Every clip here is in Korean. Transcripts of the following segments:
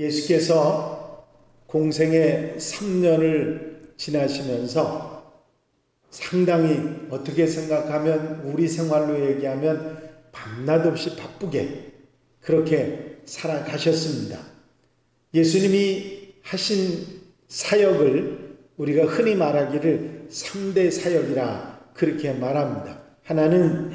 예수께서 공생의 3년을 지나시면서 상당히 어떻게 생각하면 우리 생활로 얘기하면 밤낮 없이 바쁘게 그렇게 살아가셨습니다. 예수님이 하신 사역을 우리가 흔히 말하기를 3대 사역이라 그렇게 말합니다. 하나는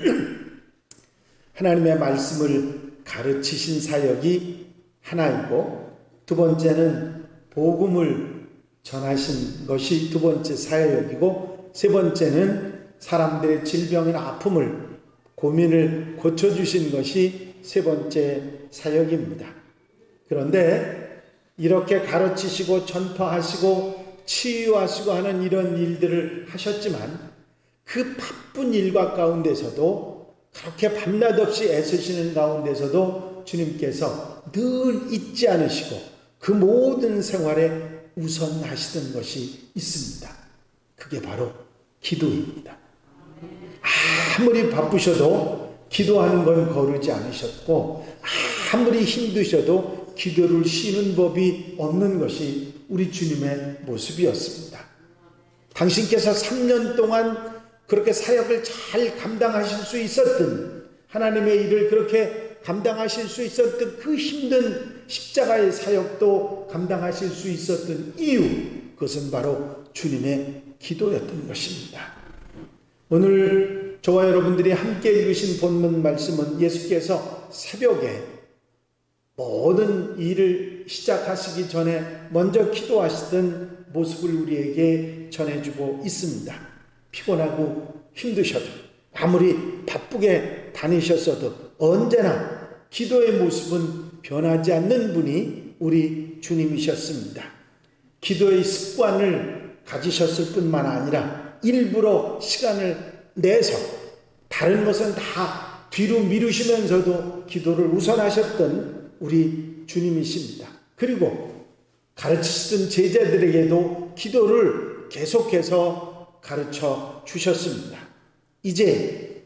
하나님의 말씀을 가르치신 사역이 하나이고, 두 번째는 복음을 전하신 것이 두 번째 사역이고, 세 번째는 사람들의 질병이나 아픔을 고민을 고쳐주신 것이 세 번째 사역입니다. 그런데 이렇게 가르치시고 전파하시고 치유하시고 하는 이런 일들을 하셨지만 그 바쁜 일과 가운데서도 그렇게 밤낮 없이 애쓰시는 가운데서도 주님께서 늘 잊지 않으시고 그 모든 생활에 우선하시던 것이 있습니다. 그게 바로 기도입니다. 아무리 바쁘셔도 기도하는 건 거르지 않으셨고, 아무리 힘드셔도 기도를 쉬는 법이 없는 것이 우리 주님의 모습이었습니다. 당신께서 3년 동안 그렇게 사역을 잘 감당하실 수 있었던, 하나님의 일을 그렇게 감당하실 수 있었던 그 힘든 십자가의 사역도 감당하실 수 있었던 이유, 그것은 바로 주님의 기도였던 것입니다. 오늘 저와 여러분들이 함께 읽으신 본문 말씀은 예수께서 새벽에 모든 일을 시작하시기 전에 먼저 기도하시던 모습을 우리에게 전해주고 있습니다. 피곤하고 힘드셔도, 아무리 바쁘게 다니셨어도 언제나 기도의 모습은 변하지 않는 분이 우리 주님이셨습니다. 기도의 습관을 가지셨을 뿐만 아니라 일부러 시간을 내서 다른 것은 다 뒤로 미루시면서도 기도를 우선하셨던 우리 주님이십니다. 그리고 가르치시던 제자들에게도 기도를 계속해서 가르쳐 주셨습니다. 이제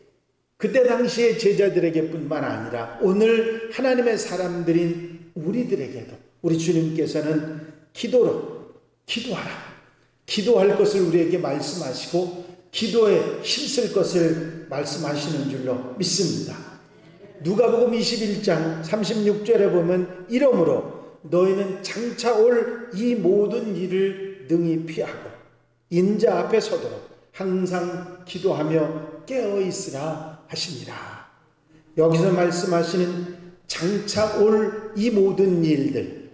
그때 당시의 제자들에게 뿐만 아니라 오늘 하나님의 사람들인 우리들에게도 우리 주님께서는 기도로 기도하라, 기도할 것을 우리에게 말씀하시고 기도에 힘쓸 것을 말씀하시는 줄로 믿습니다. 누가복음 21장 36절에 보면 이러므로 너희는 장차 올 이 모든 일을 능히 피하고 인자 앞에 서도록 항상 기도하며 깨어있으라 하시니라. 여기서 말씀하시는 장차 올 이 모든 일들,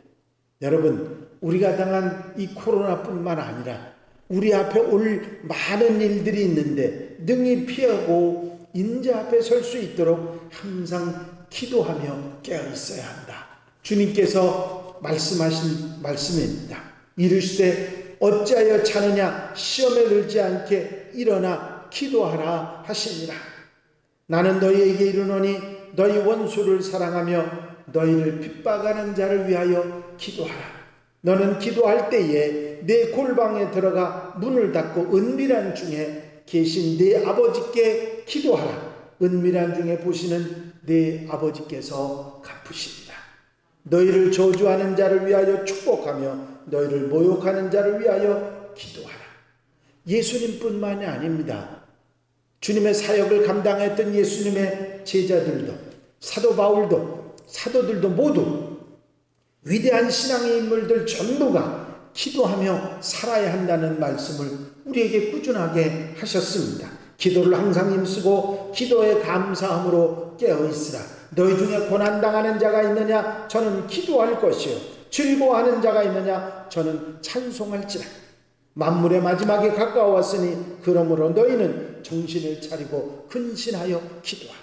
여러분 우리가 당한 이 코로나뿐만 아니라 우리 앞에 올 많은 일들이 있는데 능히 피하고 인자 앞에 설 수 있도록 항상 기도하며 깨어있어야 한다. 주님께서 말씀하신 말씀입니다. 이르시되 어찌하여 자느냐, 시험에 들지 않게 일어나 기도하라 하시니라. 나는 너희에게 이르노니 너희 원수를 사랑하며 너희를 핍박하는 자를 위하여 기도하라. 너는 기도할 때에 내 골방에 들어가 문을 닫고 은밀한 중에 계신 내 아버지께 기도하라. 은밀한 중에 보시는 내 아버지께서 갚으시리라. 너희를 저주하는 자를 위하여 축복하며 너희를 모욕하는 자를 위하여 기도하라. 예수님뿐만이 아닙니다. 주님의 사역을 감당했던 예수님의 제자들도, 사도 바울도, 사도들도 모두 위대한 신앙의 인물들 전부가 기도하며 살아야 한다는 말씀을 우리에게 꾸준하게 하셨습니다. 기도를 항상 힘쓰고 기도에 감사함으로 깨어있으라. 너희 중에 고난당하는 자가 있느냐? 저는 기도할 것이요. 즐거워하는 자가 있느냐? 저는 찬송할지라. 만물의 마지막에 가까워왔으니 그러므로 너희는 정신을 차리고 근신하여 기도하라.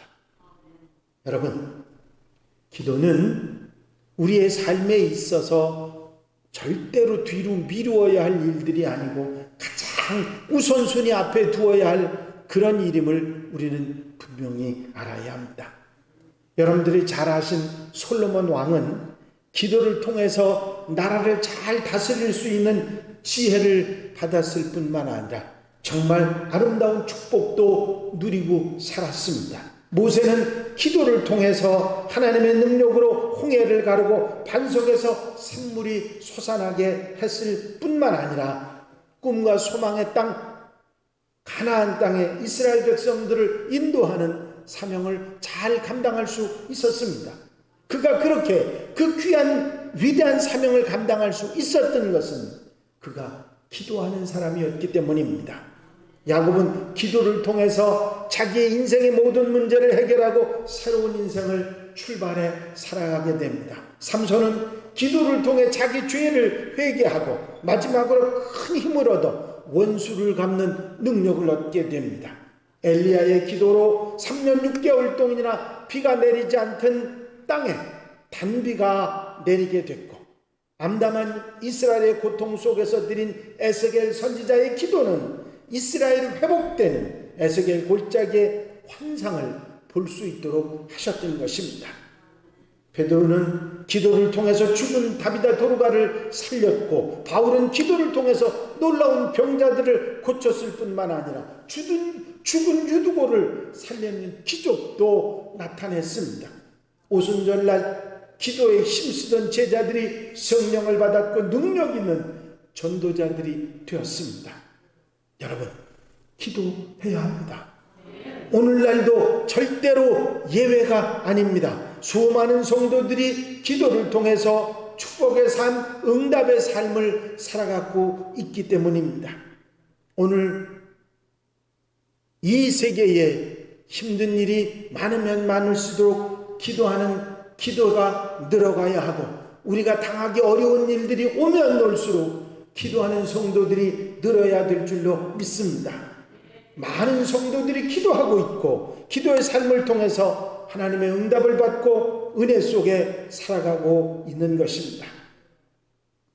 여러분, 기도는 우리의 삶에 있어서 절대로 뒤로 미루어야 할 일들이 아니고 가장 우선순위 앞에 두어야 할 그런 일임을 우리는 분명히 알아야 합니다. 여러분들이 잘 아신 솔로몬 왕은 기도를 통해서 나라를 잘 다스릴 수 있는 지혜를 받았을 뿐만 아니라 정말 아름다운 축복도 누리고 살았습니다. 모세는 기도를 통해서 하나님의 능력으로 홍해를 가르고 반석에서 샘물이 솟아나게 했을 뿐만 아니라 꿈과 소망의 땅 가나안 땅에 이스라엘 백성들을 인도하는 사명을 잘 감당할 수 있었습니다. 그가 그렇게 그 귀한 위대한 사명을 감당할 수 있었던 것은 그가 기도하는 사람이었기 때문입니다. 야곱은 기도를 통해서 자기의 인생의 모든 문제를 해결하고 새로운 인생을 출발해 살아가게 됩니다. 삼손은 기도를 통해 자기 죄를 회개하고 마지막으로 큰 힘을 얻어 원수를 갚는 능력을 얻게 됩니다. 엘리야의 기도로 3년 6개월 동안이나 비가 내리지 않던 땅에 단비가 내리게 됐고, 암담한 이스라엘의 고통 속에서 드린 에스겔 선지자의 기도는 이스라엘이 회복되는 에스겔 골짜기의 환상을 볼 수 있도록 하셨던 것입니다. 베드로는 기도를 통해서 죽은 다비다 도르가를 살렸고, 바울은 기도를 통해서 놀라운 병자들을 고쳤을 뿐만 아니라 죽은 유두고를 살리는 기적도 나타냈습니다. 오순절날 기도에 힘쓰던 제자들이 성령을 받았고 능력 있는 전도자들이 되었습니다. 여러분, 기도해야 합니다. 오늘날도 절대로 예외가 아닙니다. 수많은 성도들이 기도를 통해서 축복의 삶, 응답의 삶을 살아가고 있기 때문입니다. 오늘 이 세계에 힘든 일이 많으면 많을수록 기도가 늘어가야 하고, 우리가 당하기 어려운 일들이 오면 올수록 기도하는 성도들이 늘어야 될 줄로 믿습니다. 많은 성도들이 기도하고 있고 기도의 삶을 통해서 하나님의 응답을 받고 은혜 속에 살아가고 있는 것입니다.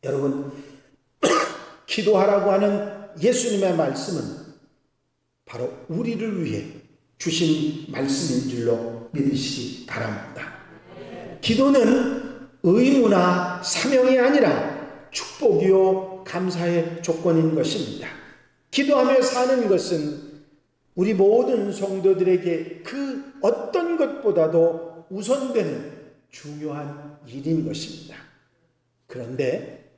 여러분, 기도하라고 하는 예수님의 말씀은 바로 우리를 위해 주신 말씀인 줄로 믿으시기 바랍니다. 기도는 의무나 사명이 아니라 축복이요 감사의 조건인 것입니다. 기도하며 사는 것은 우리 모든 성도들에게 그 어떤 것보다도 우선되는 중요한 일인 것입니다. 그런데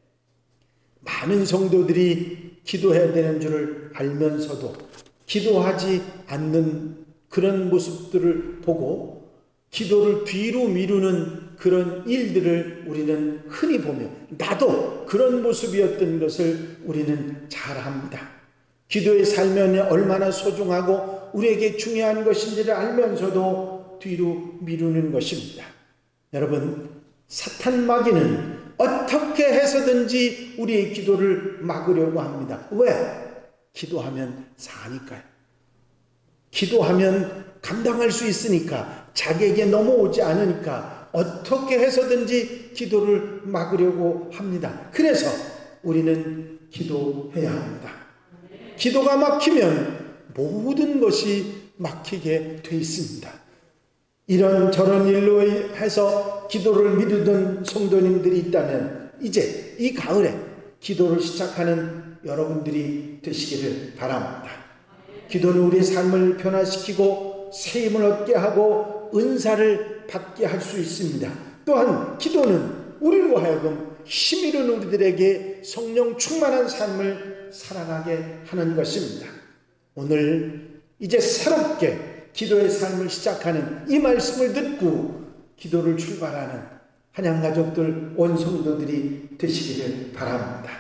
많은 성도들이 기도해야 되는 줄을 알면서도 기도하지 않는 그런 모습들을 보고 기도를 뒤로 미루는 그런 일들을 우리는 흔히 보며, 나도 그런 모습이었던 것을 우리는 잘 압니다. 기도의 삶이 얼마나 소중하고 우리에게 중요한 것인지를 알면서도 뒤로 미루는 것입니다. 여러분, 사탄 마귀는 어떻게 해서든지 우리의 기도를 막으려고 합니다. 왜? 기도하면 사니까요. 기도하면 감당할 수 있으니까, 자기에게 넘어오지 않으니까 어떻게 해서든지 기도를 막으려고 합니다. 그래서 우리는 기도해야 합니다. 기도가 막히면 모든 것이 막히게 돼 있습니다. 이런 저런 일로 해서 기도를 미루던 성도님들이 있다면 이제 이 가을에 기도를 시작하는 여러분들이 되시기를 바랍니다. 기도는 우리의 삶을 변화시키고 새 힘을 얻게 하고 은사를 받게 할 수 있습니다. 또한 기도는 우리로 하여금 힘 잃은 우리들에게 성령 충만한 삶을 살아가게 하는 것입니다. 오늘 이제 새롭게 기도의 삶을 시작하는 이 말씀을 듣고 기도를 출발하는 한양가족들 온 성도들이 되시기를 바랍니다.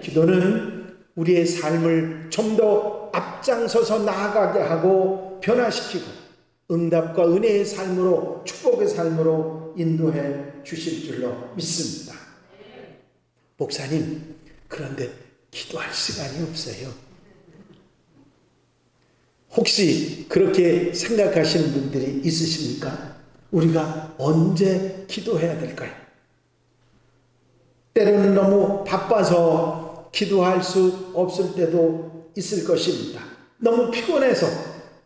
기도는 우리의 삶을 좀 더 앞장서서 나아가게 하고 변화시키고 응답과 은혜의 삶으로, 축복의 삶으로 인도해 주실 줄로 믿습니다. 목사님, 그런데 기도할 시간이 없어요. 혹시 그렇게 생각하시는 분들이 있으십니까? 우리가 언제 기도해야 될까요? 때로는 너무 바빠서 기도할 수 없을 때도 있을 것입니다. 너무 피곤해서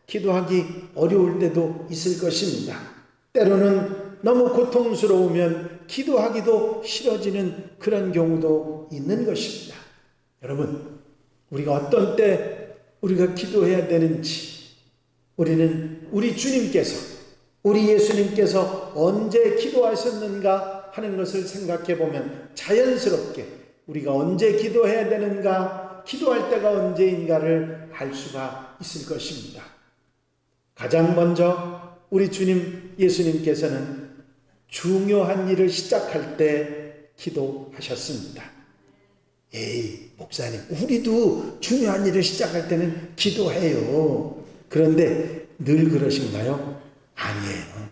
기도하기 어려울 때도 있을 것입니다. 때로는 너무 고통스러우면 기도하기도 싫어지는 그런 경우도 있는 것입니다. 여러분, 우리가 어떤 때 우리가 기도해야 되는지 우리는 우리 주님께서, 우리 예수님께서 언제 기도하셨는가 하는 것을 생각해 보면 자연스럽게 우리가 언제 기도해야 되는가, 기도할 때가 언제인가를 알 수가 있을 것입니다. 가장 먼저 우리 주님 예수님께서는 중요한 일을 시작할 때 기도하셨습니다. 에이, 목사님, 우리도 중요한 일을 시작할 때는 기도해요. 그런데 늘 그러신가요? 아니에요.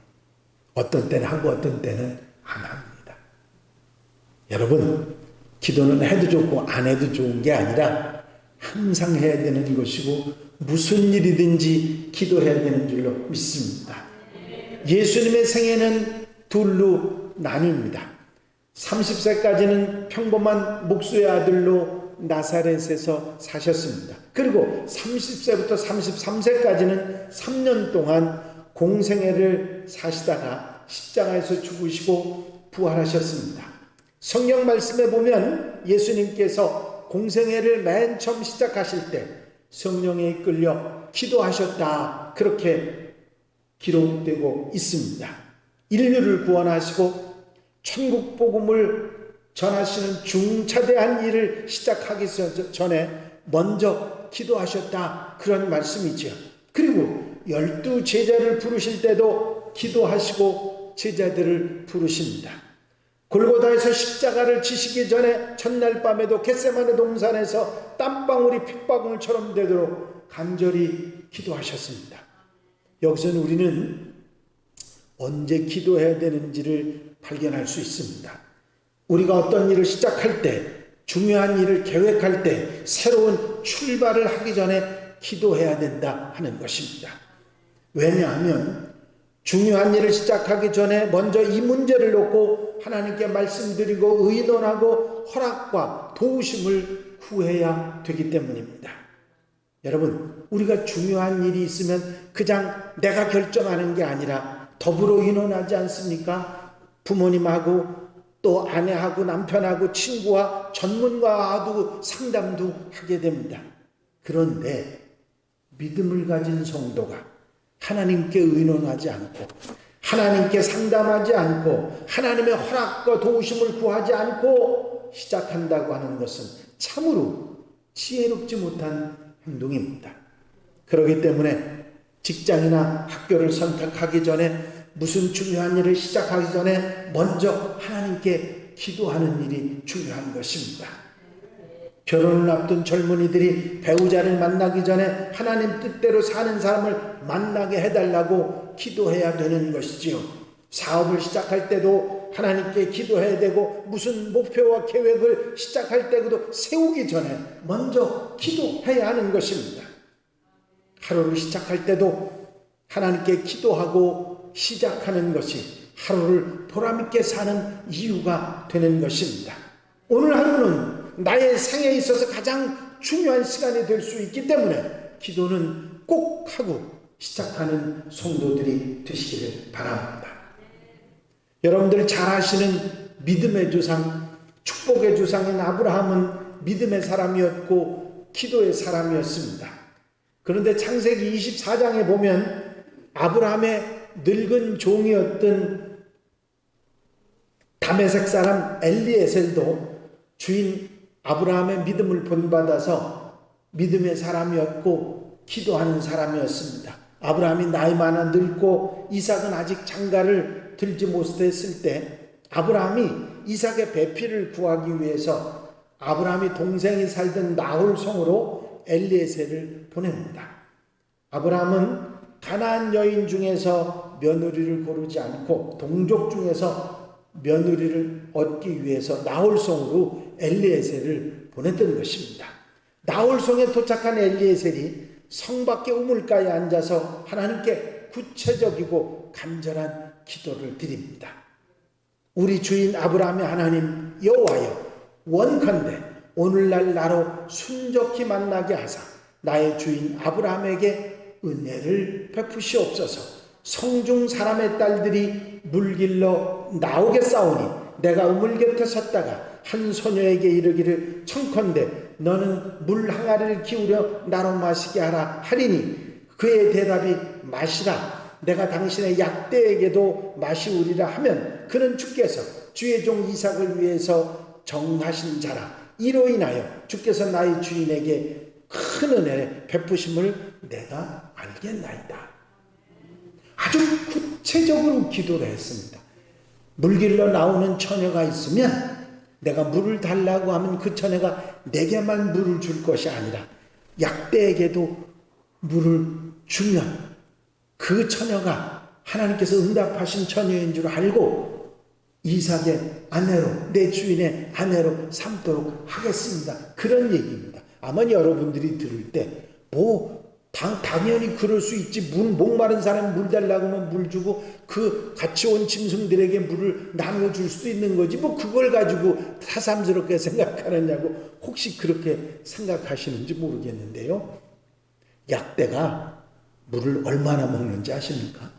어떤 때는 하고 어떤 때는 안 합니다. 여러분, 기도는 해도 좋고 안 해도 좋은 게 아니라 항상 해야 되는 것이고 무슨 일이든지 기도해야 되는 줄로 믿습니다. 예수님의 생애는 둘로 나뉩니다. 30세까지는 평범한 목수의 아들로 나사렛에서 사셨습니다. 그리고 30세부터 33세까지는 3년 동안 공생애를 사시다가 십자가에서 죽으시고 부활하셨습니다. 성경 말씀에 보면 예수님께서 공생애를 맨 처음 시작하실 때 성령에 이끌려 기도하셨다, 그렇게 기록되고 있습니다. 인류를 구원하시고 천국 복음을 전하시는 중차대한 일을 시작하기 전에 먼저 기도하셨다, 그런 말씀이지요. 그리고 12 제자를 부르실 때도 기도하시고 제자들을 부르십니다. 골고다에서 십자가를 지시기 전에 첫날 밤에도 겟세마네 동산에서 땀방울이 핏방울처럼 되도록 간절히 기도하셨습니다. 여기서는 우리는 언제 기도해야 되는지를 발견할 수 있습니다. 우리가 어떤 일을 시작할 때, 중요한 일을 계획할 때, 새로운 출발을 하기 전에 기도해야 된다 하는 것입니다. 왜냐하면 중요한 일을 시작하기 전에 먼저 이 문제를 놓고 하나님께 말씀드리고 의논하고 허락과 도우심을 구해야 되기 때문입니다. 여러분, 우리가 중요한 일이 있으면 그냥 내가 결정하는 게 아니라 더불어 의논하지 않습니까? 부모님하고 또 아내하고 남편하고 친구와 전문가와도 상담도 하게 됩니다. 그런데 믿음을 가진 성도가 하나님께 의논하지 않고 하나님께 상담하지 않고 하나님의 허락과 도우심을 구하지 않고 시작한다고 하는 것은 참으로 지혜롭지 못한 행동입니다. 그렇기 때문에 직장이나 학교를 선택하기 전에, 무슨 중요한 일을 시작하기 전에 먼저 하나님께 기도하는 일이 중요한 것입니다. 결혼을 앞둔 젊은이들이 배우자를 만나기 전에 하나님 뜻대로 사는 사람을 만나게 해달라고 기도해야 되는 것이지요. 사업을 시작할 때도 하나님께 기도해야 되고, 무슨 목표와 계획을 시작할 때도 세우기 전에 먼저 기도해야 하는 것입니다. 하루를 시작할 때도 하나님께 기도하고 시작하는 것이 하루를 보람있게 사는 이유가 되는 것입니다. 오늘 하루는 나의 생에 있어서 가장 중요한 시간이 될 수 있기 때문에 기도는 꼭 하고 시작하는 성도들이 되시기를 바랍니다. 여러분들 잘 아시는 믿음의 조상, 축복의 조상인 아브라함은 믿음의 사람이었고 기도의 사람이었습니다. 그런데 창세기 24장에 보면 아브라함의 늙은 종이었던 다메섹 사람 엘리에셀도 주인 아브라함의 믿음을 본받아서 믿음의 사람이었고 기도하는 사람이었습니다. 아브라함이 나이 많아 늙고 이삭은 아직 장가를 들지 못했을 때 아브라함이 이삭의 배필을 구하기 위해서 아브라함이 동생이 살던 나홀 성으로 엘리에셀을 보냅니다. 아브라함은 가나안 여인 중에서 며느리를 고르지 않고 동족 중에서 며느리를 얻기 위해서 나홀성으로 엘리에셀을 보냈던 것입니다. 나홀성에 도착한 엘리에셀이 성 밖의 우물가에 앉아서 하나님께 구체적이고 간절한 기도를 드립니다. 우리 주인 아브라함의 하나님 여호와여, 원컨대 오늘날 나로 순적히 만나게 하사 나의 주인 아브라함에게 은혜를 베푸시옵소서. 성중 사람의 딸들이 물길러 나오겠사오니 내가 우물 곁에 섰다가 한 소녀에게 이르기를 청컨대 너는 물 항아리를 기울여 나로 마시게 하라 하리니 그의 대답이 마시라, 내가 당신의 약대에게도 마시우리라 하면 그는 주께서 주의 종 이삭을 위해서 정하신 자라. 이로 인하여 주께서 나의 주인에게 큰 은혜 베푸심을 내가 알겠나이다. 아주 구체적으로 기도를 했습니다. 물 길러 나오는 처녀가 있으면 내가 물을 달라고 하면 그 처녀가 내게만 물을 줄 것이 아니라 약대에게도 물을 주면 그 처녀가 하나님께서 응답하신 처녀인 줄 알고 이삭의 아내로, 내 주인의 아내로 삼도록 하겠습니다. 그런 얘기입니다. 아마 여러분들이 들을 때 당연히 그럴 수 있지. 목마른 사람이 물 달라고 하면 물 주고 그 같이 온 짐승들에게 물을 나눠줄 수도 있는 거지. 그걸 가지고 사삼스럽게 생각하느냐고 혹시 그렇게 생각하시는지 모르겠는데요. 약대가 물을 얼마나 먹는지 아십니까?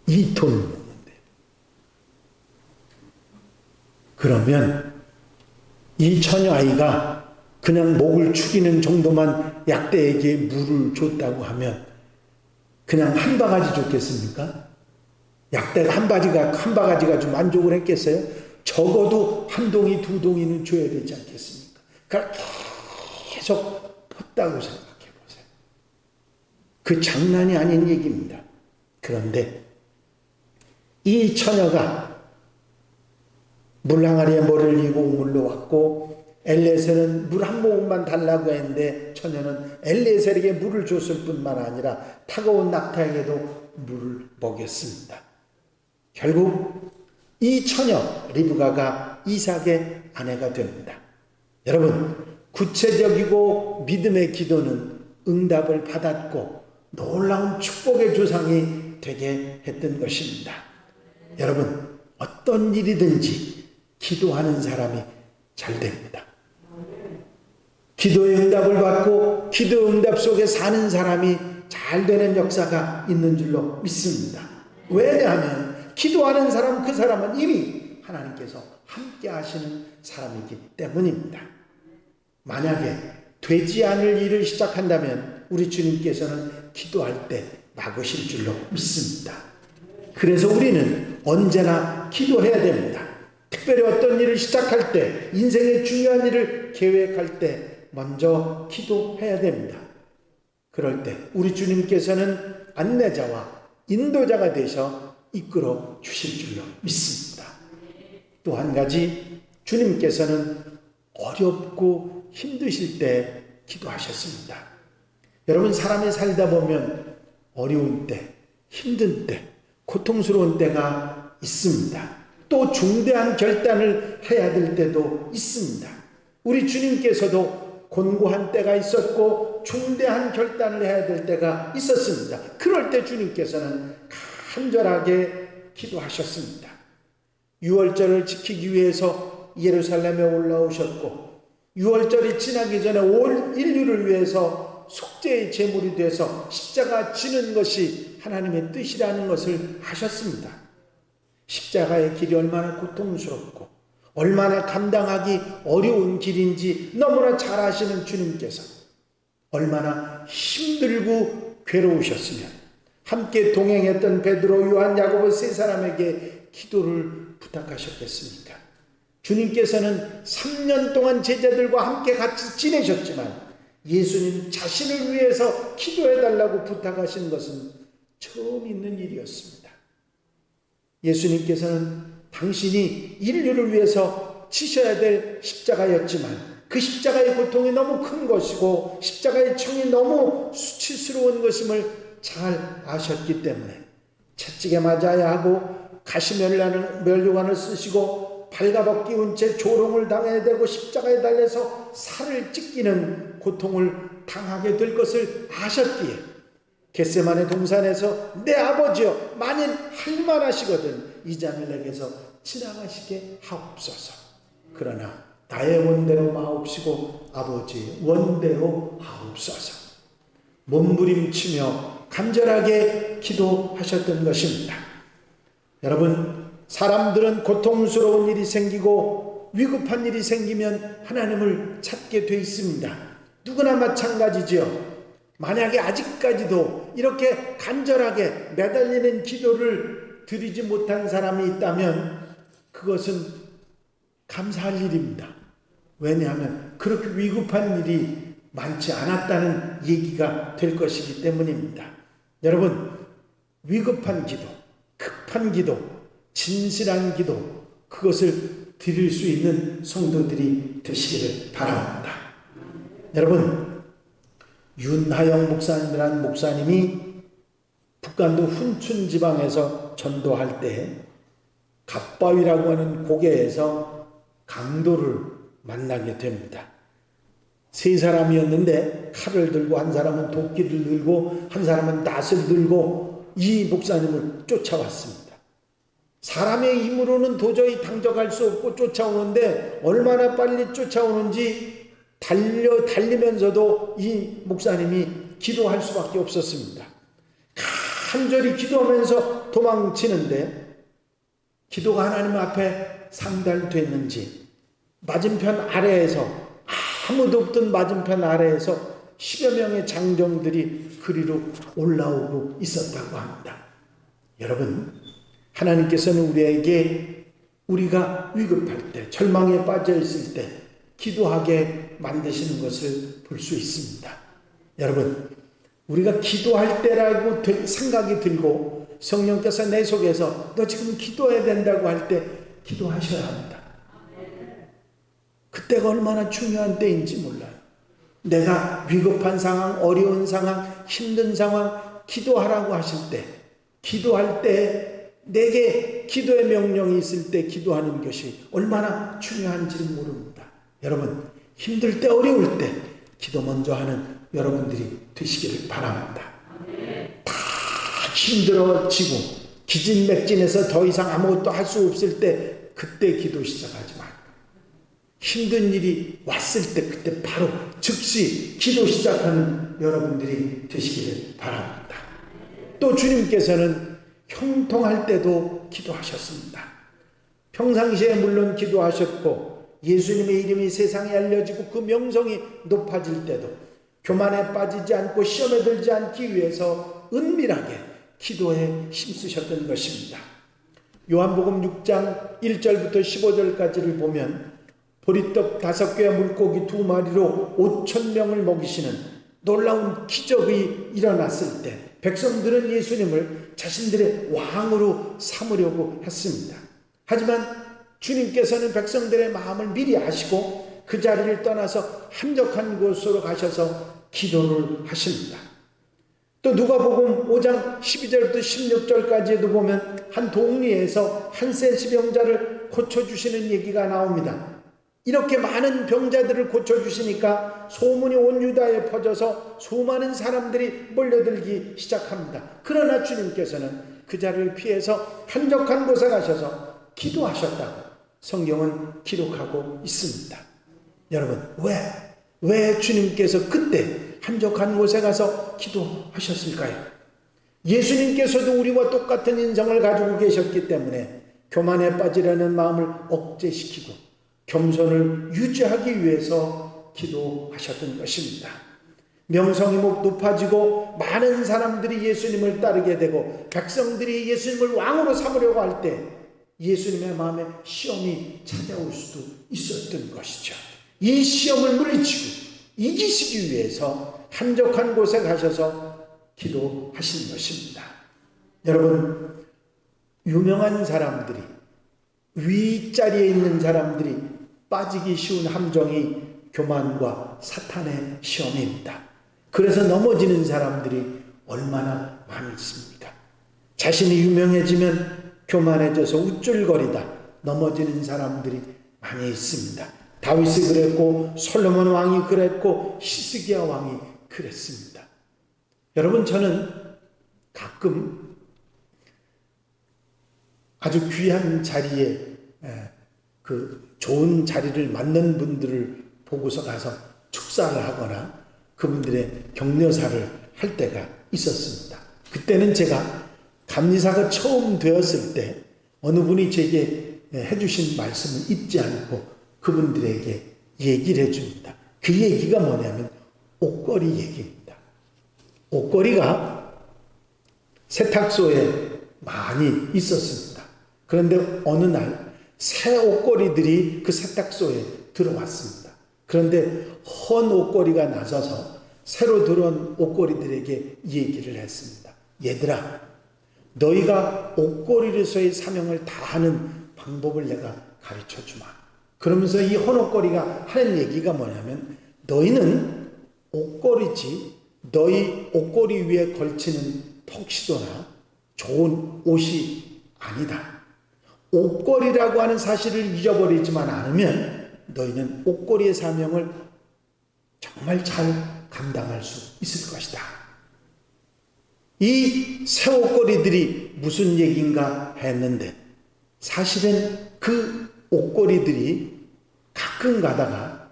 2톤을 먹는데요. 그러면 이 처녀아이가 그냥 목을 축이는 정도만 약대에게 물을 줬다고 하면 그냥 한 바가지 줬겠습니까? 약대가 한 바가지가 좀 만족을 했겠어요? 적어도 한 동이 두 동이는 줘야 되지 않겠습니까? 그러니까 계속 폈다고 생각해 보세요. 그 장난이 아닌 얘기입니다. 그런데 이 처녀가 물항아리에 머리를 이고 우물로 왔고 엘리에셀은 물 한 모금만 달라고 했는데 처녀는 엘리에셀에게 물을 줬을 뿐만 아니라 타고 온 낙타에게도 물을 먹였습니다. 결국 이 처녀 리브가가 이삭의 아내가 됩니다. 여러분, 구체적이고 믿음의 기도는 응답을 받았고 놀라운 축복의 조상이 되게 했던 것입니다. 여러분, 어떤 일이든지 기도하는 사람이 잘 됩니다. 기도의 응답을 받고 기도 응답 속에 사는 사람이 잘 되는 역사가 있는 줄로 믿습니다. 왜냐하면 기도하는 사람, 그 사람은 이미 하나님께서 함께 하시는 사람이기 때문입니다. 만약에 되지 않을 일을 시작한다면 우리 주님께서는 기도할 때 막으실 줄로 믿습니다. 그래서 우리는 언제나 기도해야 됩니다. 특별히 어떤 일을 시작할 때, 인생의 중요한 일을 계획할 때 먼저 기도해야 됩니다. 그럴 때 우리 주님께서는 안내자와 인도자가 되셔 이끌어 주실 줄로 믿습니다. 또 한 가지, 주님께서는 어렵고 힘드실 때 기도하셨습니다. 여러분, 사람이 살다 보면 어려운 때, 힘든 때, 고통스러운 때가 있습니다. 또 중대한 결단을 해야 될 때도 있습니다. 우리 주님께서도 곤고한 때가 있었고 중대한 결단을 해야 될 때가 있었습니다. 그럴 때 주님께서는 간절하게 기도하셨습니다. 유월절을 지키기 위해서 예루살렘에 올라오셨고, 유월절이 지나기 전에 온 인류를 위해서 속죄의 제물이 돼서 십자가 지는 것이 하나님의 뜻이라는 것을 아셨습니다. 십자가의 길이 얼마나 고통스럽고 얼마나 감당하기 어려운 길인지 너무나 잘 아시는 주님께서 얼마나 힘들고 괴로우셨으면 함께 동행했던 베드로, 요한, 야고보 세 사람에게 기도를 부탁하셨겠습니까? 주님께서는 3년 동안 제자들과 함께 같이 지내셨지만 예수님 자신을 위해서 기도해달라고 부탁하신 것은 처음 있는 일이었습니다. 예수님께서는 당신이 인류를 위해서 지셔야 될 십자가였지만 그 십자가의 고통이 너무 큰 것이고 십자가의 청이 너무 수치스러운 것임을 잘 아셨기 때문에 채찍에 맞아야 하고 가시면류관을 쓰시고 발가벗기 운 채 조롱을 당해야 되고 십자가에 달려서 살을 찢기는 고통을 당하게 될 것을 아셨기에 겟세마네 동산에서 내 아버지여, 만일 할만하시거든 이 잔을 내게서 지나가시게 하옵소서. 그러나 나의 원대로 마옵시고 아버지의 원대로 하옵소서. 몸부림치며 간절하게 기도하셨던 것입니다. 여러분, 사람들은 고통스러운 일이 생기고 위급한 일이 생기면 하나님을 찾게 돼 있습니다. 누구나 마찬가지죠. 만약에 아직까지도 이렇게 간절하게 매달리는 기도를 드리지 못한 사람이 있다면 그것은 감사할 일입니다. 왜냐하면 그렇게 위급한 일이 많지 않았다는 얘기가 될 것이기 때문입니다. 여러분, 위급한 기도, 급한 기도, 진실한 기도, 그것을 드릴 수 있는 성도들이 되시기를 바랍니다. 여러분, 윤하영 목사님이라는 목사님이 북한도 훈춘 지방에서 전도할 때 갑바위라고 하는 고개에서 강도를 만나게 됩니다. 세 사람이었는데 칼을 들고, 한 사람은 도끼를 들고, 한 사람은 낫을 들고 이 목사님을 쫓아왔습니다. 사람의 힘으로는 도저히 당적할 수 없고 쫓아오는데 얼마나 빨리 쫓아오는지 달리면서도 이 목사님이 기도할 수밖에 없었습니다. 간절히 기도하면서 도망치는데 기도가 하나님 앞에 상달됐는지 맞은편 아래에서, 아무도 없던 맞은편 아래에서 10여 명의 장정들이 그리로 올라오고 있었다고 합니다. 여러분, 하나님께서는 우리에게 우리가 위급할 때, 절망에 빠져 있을 때 기도하게 만드시는 것을 볼 수 있습니다. 여러분, 우리가 기도할 때라고 생각이 들고 성령께서 내 속에서 너 지금 기도해야 된다고 할 때 기도하셔야 합니다. 그때가 얼마나 중요한 때인지 몰라요. 내가 위급한 상황, 어려운 상황, 힘든 상황 기도하라고 하실 때, 기도할 때 내게 기도의 명령이 있을 때 기도하는 것이 얼마나 중요한지를 모릅니다. 여러분, 힘들 때, 어려울 때 기도 먼저 하는 여러분들이 되시기를 바랍니다. 다 힘들어지고 기진맥진해서 더 이상 아무것도 할 수 없을 때 그때 기도 시작하지 말고, 힘든 일이 왔을 때 그때 바로 즉시 기도 시작하는 여러분들이 되시기를 바랍니다. 또 주님께서는 형통할 때도 기도하셨습니다. 평상시에 물론 기도하셨고 예수님의 이름이 세상에 알려지고 그 명성이 높아질 때도 교만에 빠지지 않고 시험에 들지 않기 위해서 은밀하게 기도에 힘쓰셨던 것입니다. 요한복음 6장 1절부터 15절까지를 보면 보리떡 5개와 물고기 2마리로 5,000명을 먹이시는 놀라운 기적이 일어났을 때 백성들은 예수님을 자신들의 왕으로 삼으려고 했습니다. 하지만 주님께서는 백성들의 마음을 미리 아시고 그 자리를 떠나서 한적한 곳으로 가셔서 기도를 하십니다. 또 누가복음 5장 12절부터 16절까지에도 보면 한 동리에서 한 세시병자를 고쳐주시는 얘기가 나옵니다. 이렇게 많은 병자들을 고쳐주시니까 소문이 온 유다에 퍼져서 수많은 사람들이 몰려들기 시작합니다. 그러나 주님께서는 그 자리를 피해서 한적한 곳에 가셔서 기도하셨다고 성경은 기록하고 있습니다. 여러분, 왜 주님께서 그때 한적한 곳에 가서 기도하셨을까요? 예수님께서도 우리와 똑같은 인성을 가지고 계셨기 때문에 교만에 빠지려는 마음을 억제시키고 겸손을 유지하기 위해서 기도하셨던 것입니다. 명성이 높아지고 많은 사람들이 예수님을 따르게 되고 백성들이 예수님을 왕으로 삼으려고 할 때 예수님의 마음에 시험이 찾아올 수도 있었던 것이죠. 이 시험을 물리치고 이기시기 위해서 한적한 곳에 가셔서 기도하신 것입니다. 여러분, 유명한 사람들이, 윗자리에 있는 사람들이 빠지기 쉬운 함정이 교만과 사탄의 시험입니다. 그래서 넘어지는 사람들이 얼마나 많습니까? 자신이 유명해지면 교만해져서 우쭐거리다 넘어지는 사람들이 많이 있습니다. 다윗이 그랬고 솔로몬 왕이 그랬고 히스기야 왕이 그랬습니다. 여러분, 저는 가끔 아주 귀한 자리에 그 좋은 자리를 맡는 분들을 보고서 가서 축사를 하거나 그분들의 격려사를 할 때가 있었습니다. 그때는 제가 감리사가 처음 되었을 때 어느 분이 제게 해주신 말씀을 잊지 않고 그분들에게 얘기를 해줍니다. 그 얘기가 뭐냐면 옷걸이 얘기입니다. 옷걸이가 세탁소에 많이 있었습니다. 그런데 어느 날 새 옷걸이들이 그 세탁소에 들어왔습니다. 그런데 헌 옷걸이가 나서서 새로 들어온 옷걸이들에게 이 얘기를 했습니다. 얘들아, 너희가 옷걸이로서의 사명을 다하는 방법을 내가 가르쳐 주마. 그러면서 이 헌 옷걸이가 하는 얘기가 뭐냐면, 너희는 옷걸이지 너희 옷걸이 위에 걸치는 턱시도나 좋은 옷이 아니다. 옷걸이라고 하는 사실을 잊어버리지만 않으면 너희는 옷걸이의 사명을 정말 잘 감당할 수 있을 것이다. 이 새 옷걸이들이 무슨 얘기인가 했는데, 사실은 그 옷걸이들이 가끔 가다가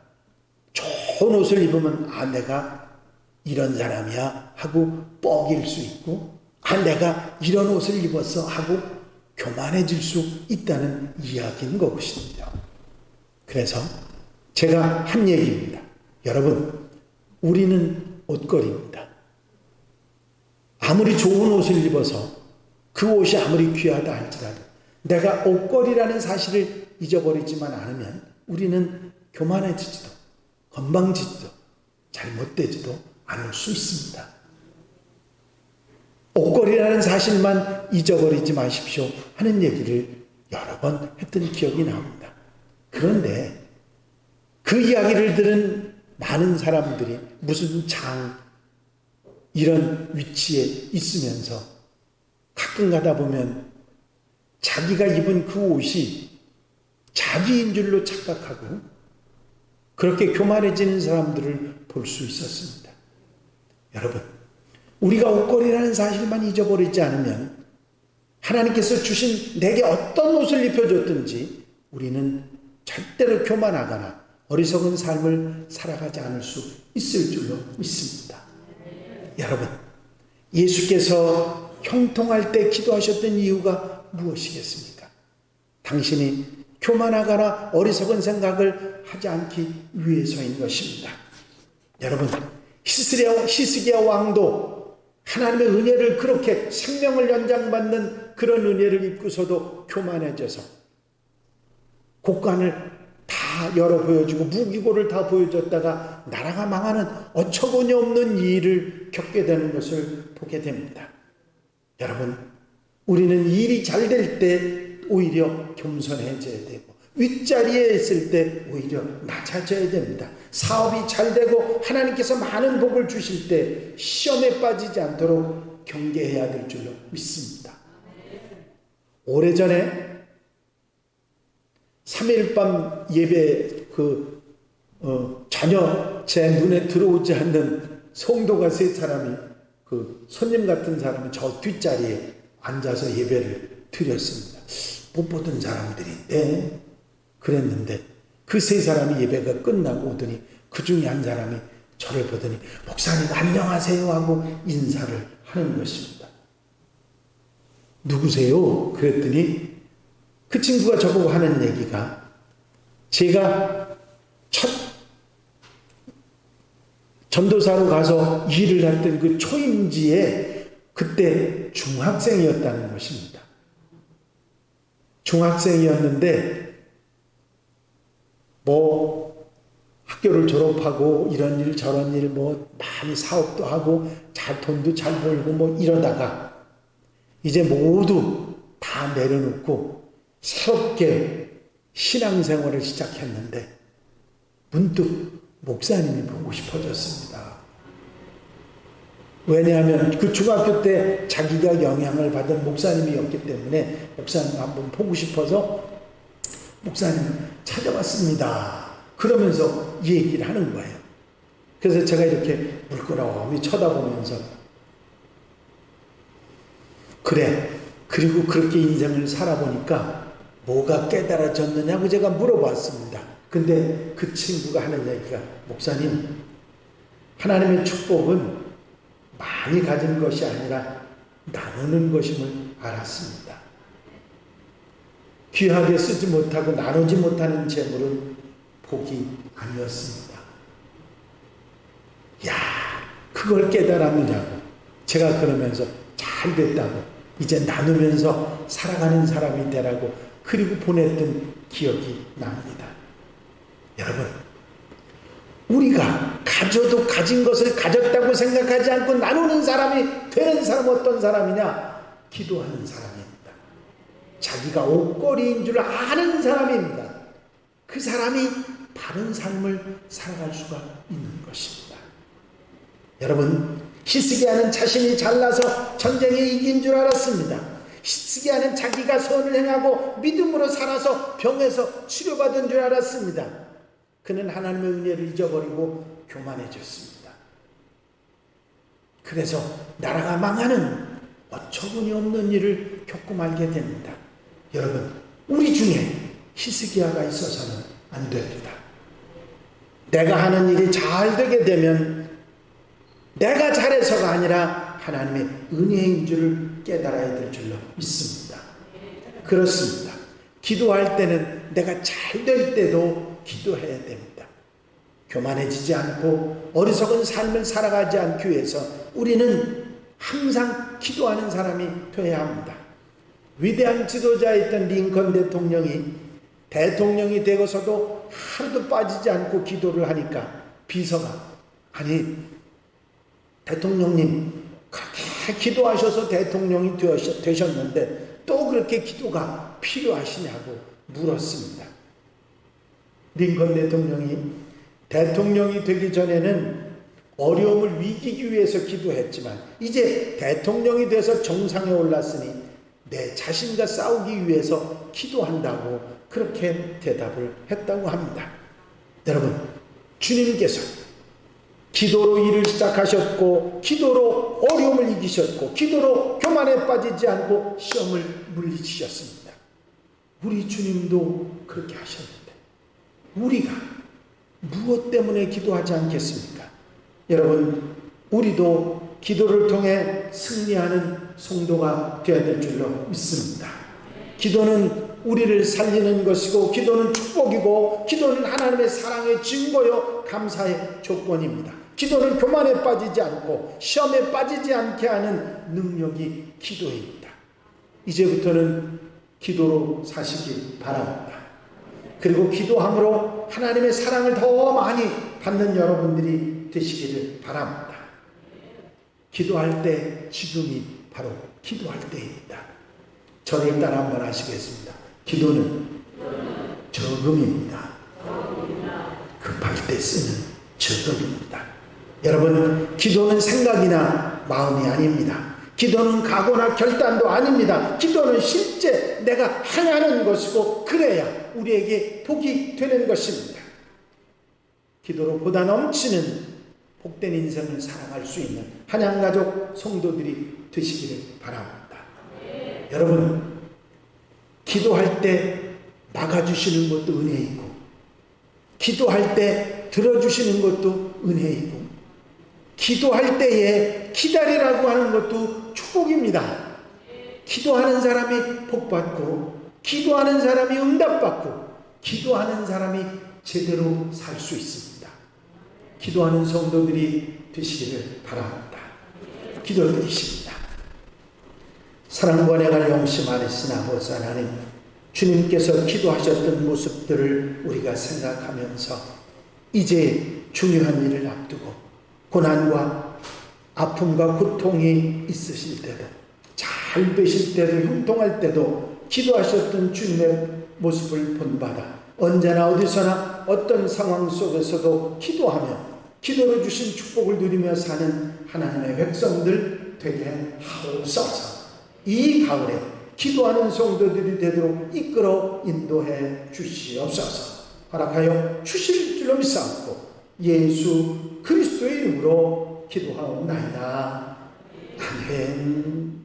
좋은 옷을 입으면 내가 이런 사람이야 하고 뻐길 수 있고, 내가 이런 옷을 입었어 하고 교만해질 수 있다는 이야기인 것이죠. 그래서 제가 한 얘기입니다. 여러분, 우리는 옷걸이입니다. 아무리 좋은 옷을 입어서 그 옷이 아무리 귀하다 할지라도 내가 옷걸이라는 사실을 잊어버리지만 않으면 우리는 교만해지지도 건방지지도 잘못되지도 않을 수 있습니다. 옷걸이라는 사실만 잊어버리지 마십시오 하는 얘기를 여러 번 했던 기억이 납니다. 그런데 그 이야기를 들은 많은 사람들이 무슨 이런 위치에 있으면서 가끔 가다 보면 자기가 입은 그 옷이 자기인 줄로 착각하고 그렇게 교만해지는 사람들을 볼 수 있었습니다. 여러분, 우리가 옷걸이라는 사실만 잊어버리지 않으면 하나님께서 주신 내게 어떤 옷을 입혀줬든지 우리는 절대로 교만하거나 어리석은 삶을 살아가지 않을 수 있을 줄로 믿습니다. 여러분, 예수께서 형통할 때 기도하셨던 이유가 무엇이겠습니까? 당신이 교만하거나 어리석은 생각을 하지 않기 위해서인 것입니다. 여러분, 히스기야 왕도 하나님의 은혜를 그렇게 생명을 연장받는 그런 은혜를 입고서도 교만해져서 곡간을 다 열어 보여주고 무기고를 다 보여줬다가 나라가 망하는 어처구니 없는 일을 겪게 되는 것을 보게 됩니다. 여러분, 우리는 일이 잘 될 때 오히려 겸손해져야 되고 윗자리에 있을 때 오히려 낮아져야 됩니다. 사업이 잘 되고 하나님께서 많은 복을 주실 때 시험에 빠지지 않도록 경계해야 될 줄로 믿습니다. 오래전에 3일밤 예배 전혀 제 눈에 들어오지 않는 성도가 세 사람이 손님 같은 사람이 저 뒷자리에 앉아서 예배를 드렸습니다. 못 보던 사람들인데 그랬는데 그 세 사람이 예배가 끝나고 오더니 그 중에 한 사람이 저를 보더니 목사님 안녕하세요 하고 인사를 하는 것입니다. 누구세요? 그랬더니 그 친구가 저보고 하는 얘기가 제가 첫 전도사로 가서 일을 했던 그 초임지에 그때 중학생이었다는 것입니다. 중학생이었는데 학교를 졸업하고 이런 일 저런 일 많이 사업도 하고 돈도 잘 벌고 이러다가 이제 모두 다 내려놓고 새롭게 신앙생활을 시작했는데 문득 목사님이 보고 싶어졌습니다. 왜냐하면 그 중학교 때 자기가 영향을 받은 목사님이었기 때문에 목사님 한번 보고 싶어서 목사님 찾아왔습니다. 그러면서 이 얘기를 하는 거예요. 그래서 제가 이렇게 물끄러미 쳐다보면서 그래, 그리고 그렇게 인생을 살아보니까 뭐가 깨달아졌느냐고 제가 물어봤습니다. 근데 그 친구가 하는 얘기가 목사님, 하나님의 축복은 많이 가진 것이 아니라 나누는 것임을 알았습니다. 귀하게 쓰지 못하고 나누지 못하는 재물은 복이 아니었습니다. 야, 그걸 깨달았느냐고. 제가 그러면서 잘 됐다고, 이제 나누면서 살아가는 사람이 되라고 그리고 보냈던 기억이 납니다. 여러분, 우리가 가져도 가진 것을 가졌다고 생각하지 않고 나누는 사람이 되는 사람은 어떤 사람이냐? 기도하는 사람입니다. 자기가 옷걸이인 줄 아는 사람입니다. 그 사람이 바른 삶을 살아갈 수가 있는 것입니다. 여러분, 히스기야는 자신이 잘나서 전쟁에 이긴 줄 알았습니다. 히스기야는 자기가 선을 행하고 믿음으로 살아서 병에서 치료받은 줄 알았습니다. 그는 하나님의 은혜를 잊어버리고 교만해졌습니다. 그래서 나라가 망하는 어처구니 없는 일을 겪고 말게 됩니다. 여러분, 우리 중에 히스기야가 있어서는 안 됩니다. 내가 하는 일이 잘 되게 되면 내가 잘해서가 아니라 하나님의 은혜인 줄을 깨달아야 될 줄로 믿습니다. 그렇습니다. 기도할 때는 내가 잘 될 때도 기도해야 됩니다. 교만해지지 않고 어리석은 삶을 살아가지 않기 위해서 우리는 항상 기도하는 사람이 되어야 합니다. 위대한 지도자였던 링컨 대통령이 되고서도 하루도 빠지지 않고 기도를 하니까 비서가, 아니 대통령님 그렇게 기도하셔서 대통령이 되셨는데 또 그렇게 기도가 필요하시냐고 물었습니다. 링컨 대통령이 되기 전에는 어려움을 이기기 위해서 기도했지만 이제 대통령이 돼서 정상에 올랐으니 내 자신과 싸우기 위해서 기도한다고 그렇게 대답을 했다고 합니다. 여러분, 주님께서 기도로 일을 시작하셨고 기도로 어려움을 이기셨고 기도로 교만에 빠지지 않고 시험을 물리치셨습니다. 우리 주님도 그렇게 하셨는데 우리가 무엇 때문에 기도하지 않겠습니까? 여러분, 우리도 기도를 통해 승리하는 성도가 되어야 될 줄로 믿습니다. 기도는 우리를 살리는 것이고 기도는 축복이고 기도는 하나님의 사랑의 증거요 감사의 조건입니다. 기도는 교만에 빠지지 않고 시험에 빠지지 않게 하는 능력이 기도입니다. 이제부터는 기도로 사시기 바랍니다. 그리고 기도함으로 하나님의 사랑을 더 많이 받는 여러분들이 되시기를 바랍니다. 기도할 때 지금이 바로 기도할 때입니다. 저를 따라 한번 하시겠습니다. 기도는 저금입니다. 급할 때 쓰는 저금입니다. 여러분, 기도는 생각이나 마음이 아닙니다. 기도는 각오나 결단도 아닙니다. 기도는 실제 내가 행하는 것이고 그래야 우리에게 복이 되는 것입니다. 기도로 보다 넘치는 복된 인생을 살아갈 수 있는 한양가족 성도들이 되시기를 바랍니다. 여러분, 기도할 때 막아주시는 것도 은혜이고 기도할 때 들어주시는 것도 은혜이고 기도할 때에 기다리라고 하는 것도 축복입니다. 기도하는 사람이 복받고 기도하는 사람이 응답받고 기도하는 사람이 제대로 살 수 있습니다. 기도하는 성도들이 되시기를 바랍니다. 기도드리십니다. 사랑과 내가 용심하리으나 아버지 하나님, 주님께서 기도하셨던 모습들을 우리가 생각하면서 이제 중요한 일을 앞두고 고난과 아픔과 고통이 있으실 때도 잘 되실 때도 형통할 때도 기도하셨던 주님의 모습을 본받아 언제나 어디서나 어떤 상황 속에서도 기도하며 기도로 주신 축복을 누리며 사는 하나님의 백성들 되게 하옵소서. 이 가을에 기도하는 성도들이 되도록 이끌어 인도해 주시옵소서. 허락하여 주실 줄로 믿사옵고 예수 그리스도의 이름으로 기도하옵나이다. 아멘.